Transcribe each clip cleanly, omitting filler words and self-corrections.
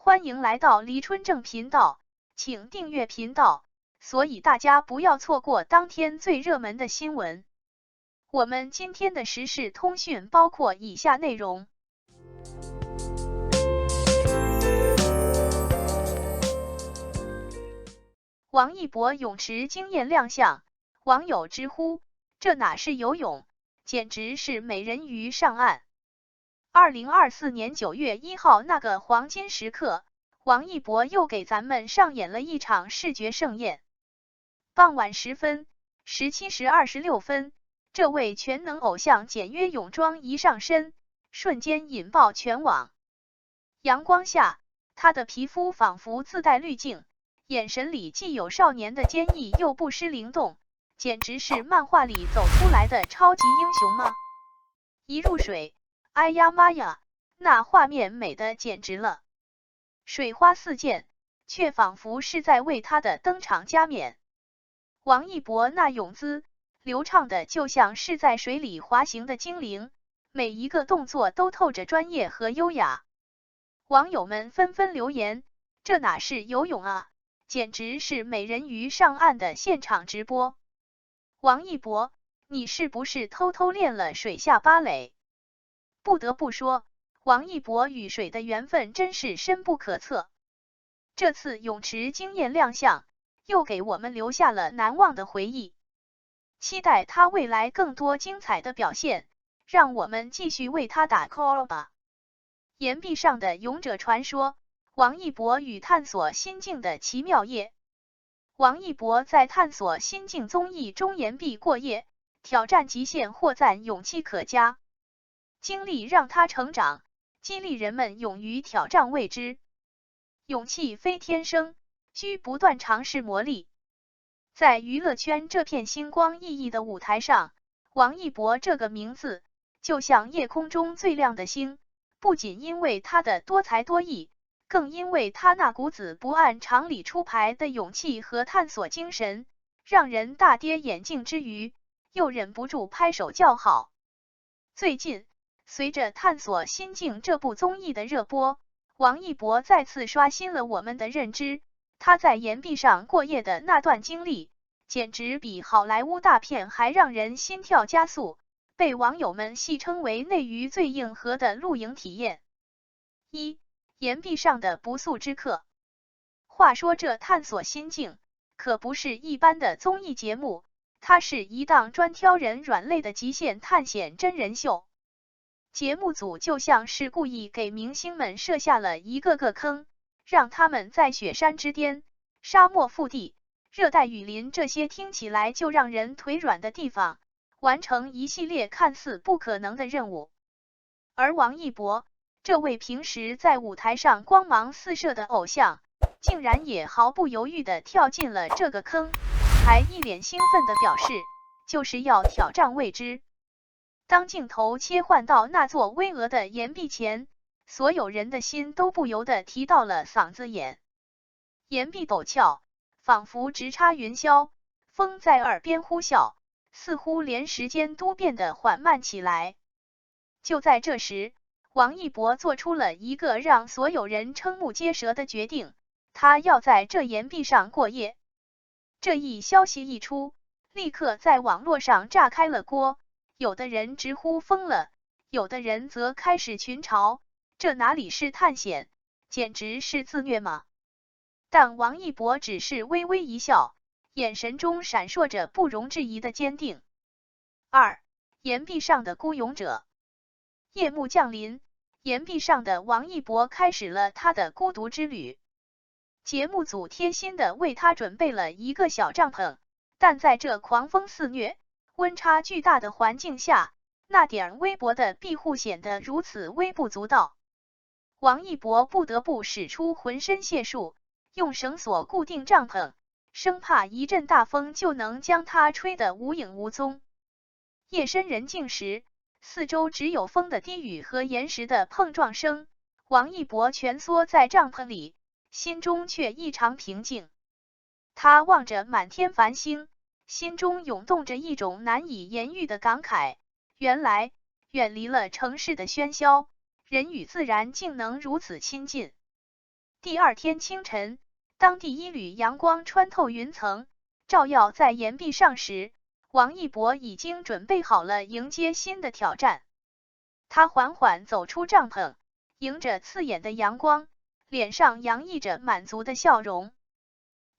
欢迎来到黎春正频道，请订阅频道，所以大家不要错过当天最热门的新闻。我们今天的时事通讯包括以下内容：王一博泳池惊艳亮相，网友直呼这哪是游泳，简直是美人鱼上岸。2024年9月1号那个黄金时刻，王一博又给咱们上演了一场视觉盛宴。傍晚时分，17时26分，这位全能偶像简约泳装一上身，瞬间引爆全网。阳光下，他的皮肤仿佛自带滤镜，眼神里既有少年的坚毅又不失灵动，简直是漫画里走出来的超级英雄吗？一入水，哎呀妈呀，那画面美得简直了，水花四溅，却仿佛是在为他的登场加冕。王一博那泳姿流畅的就像是在水里滑行的精灵，每一个动作都透着专业和优雅。网友们纷纷留言，这哪是游泳啊，简直是美人鱼上岸的现场直播。王一博，你是不是偷偷练了水下芭蕾？不得不说，王一博与水的缘分真是深不可测。这次泳池惊艳亮相，又给我们留下了难忘的回忆。期待他未来更多精彩的表现，让我们继续为他打 call 吧。岩壁上的勇者传说，王一博与探索心境的奇妙夜。王一博在探索心境综艺中岩壁过夜，挑战极限获赞勇气可嘉。经历让他成长，激励人们勇于挑战未知。勇气非天生，需不断尝试磨砺。在娱乐圈这片星光熠熠的舞台上，王一博这个名字就像夜空中最亮的星，不仅因为他的多才多艺，更因为他那股子不按常理出牌的勇气和探索精神，让人大跌眼镜之余，又忍不住拍手叫好。最近，随着《探索心境》这部综艺的热播，王一博再次刷新了我们的认知。他在岩壁上过夜的那段经历，简直比好莱坞大片还让人心跳加速，被网友们戏称为内娱最硬核的露营体验。岩壁上的不速之客。话说这《探索心境》可不是一般的综艺节目，它是一档专挑人软肋的极限探险真人秀。节目组就像是故意给明星们设下了一个个坑，让他们在雪山之巅、沙漠腹地、热带雨林这些听起来就让人腿软的地方，完成一系列看似不可能的任务。而王一博，这位平时在舞台上光芒四射的偶像，竟然也毫不犹豫地跳进了这个坑，还一脸兴奋地表示，就是要挑战未知。当镜头切换到那座巍峨的岩壁前，所有人的心都不由得提到了嗓子眼。岩壁陡峭，仿佛直插云霄，风在耳边呼啸，似乎连时间都变得缓慢起来。就在这时，王一博做出了一个让所有人瞠目结舌的决定，他要在这岩壁上过夜。这一消息一出，立刻在网络上炸开了锅。有的人直呼疯了，有的人则开始群嘲，这哪里是探险，简直是自虐吗？但王一博只是微微一笑，眼神中闪烁着不容置疑的坚定。岩壁上的孤勇者。夜幕降临，岩壁上的王一博开始了他的孤独之旅。节目组贴心的为他准备了一个小帐篷，但在这狂风肆虐、温差巨大的环境下，那点微薄的庇护显得如此微不足道。王一博不得不使出浑身解数，用绳索固定帐篷，生怕一阵大风就能将它吹得无影无踪。夜深人静时，四周只有风的低语和岩石的碰撞声，王一博蜷缩在帐篷里，心中却异常平静。他望着满天繁星，心中涌动着一种难以言喻的感慨，原来远离了城市的喧嚣，人与自然竟能如此亲近。第二天清晨，当第一缕阳光穿透云层，照耀在岩壁上时，王一博已经准备好了迎接新的挑战。他缓缓走出帐篷，迎着刺眼的阳光，脸上洋溢着满足的笑容。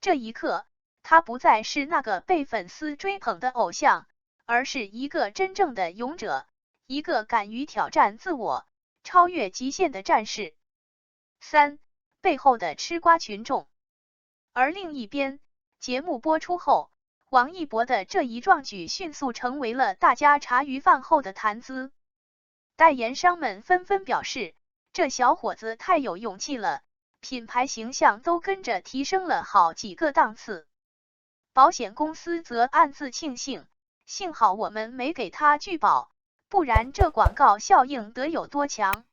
这一刻，他不再是那个被粉丝追捧的偶像，而是一个真正的勇者，一个敢于挑战自我、超越极限的战士。3. 背后的吃瓜群众。而另一边，节目播出后，王一博的这一壮举迅速成为了大家茶余饭后的谈资。代言商们纷纷表示，这小伙子太有勇气了，品牌形象都跟着提升了好几个档次。保险公司则暗自庆幸，幸好我们没给他拒保，不然这广告效应得有多强。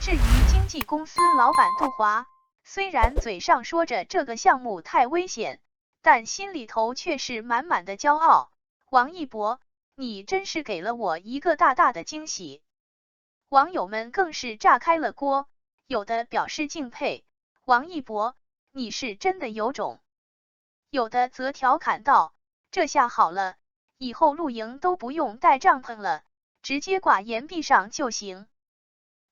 至于经纪公司老板杜华，虽然嘴上说着这个项目太危险，但心里头却是满满的骄傲。王一博，你真是给了我一个大大的惊喜。网友们更是炸开了锅，有的表示敬佩，王一博，你是真的有种。有的则调侃道，这下好了，以后露营都不用带帐篷了，直接挂岩壁上就行。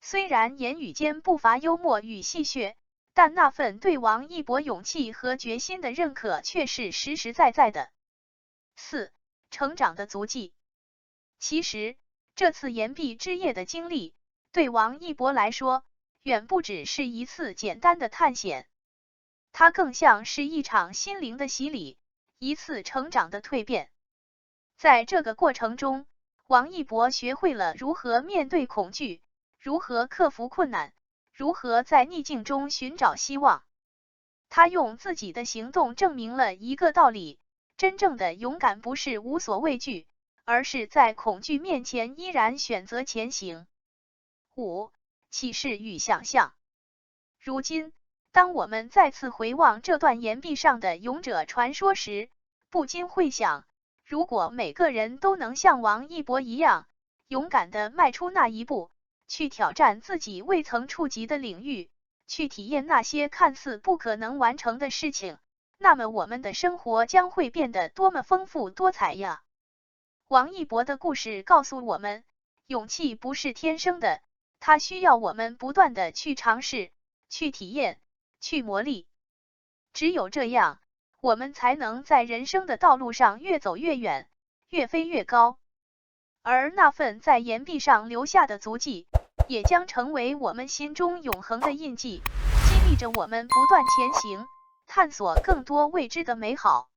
虽然言语间不乏幽默与戏谑，但那份对王一博勇气和决心的认可却是实实在在的。4. 成长的足迹。其实，这次岩壁之夜的经历，对王一博来说，远不只是一次简单的探险，它更像是一场心灵的洗礼，一次成长的蜕变。在这个过程中，王一博学会了如何面对恐惧，如何克服困难，如何在逆境中寻找希望。他用自己的行动证明了一个道理，真正的勇敢不是无所畏惧，而是在恐惧面前依然选择前行。5. 启示与想象。如今，当我们再次回望这段岩壁上的勇者传说时，不禁会想，如果每个人都能像王一博一样，勇敢地迈出那一步，去挑战自己未曾触及的领域，去体验那些看似不可能完成的事情，那么我们的生活将会变得多么丰富多彩呀！王一博的故事告诉我们，勇气不是天生的，它需要我们不断的去尝试，去体验，去磨砺。只有这样，我们才能在人生的道路上越走越远，越飞越高。而那份在岩壁上留下的足迹，也将成为我们心中永恒的印记，激励着我们不断前行，探索更多未知的美好。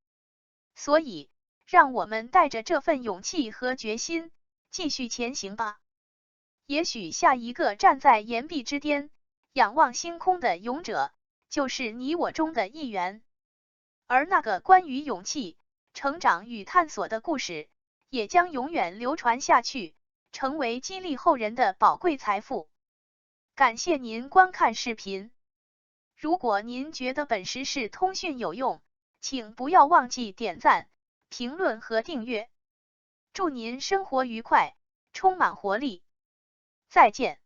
所以，让我们带着这份勇气和决心，继续前行吧。也许下一个站在岩壁之巅，仰望星空的勇者，就是你我中的一员。而那个关于勇气、成长与探索的故事，也将永远流传下去，成为激励后人的宝贵财富。感谢您观看视频。如果您觉得本时事通讯有用，请不要忘记点赞、评论和订阅。祝您生活愉快，充满活力。再见。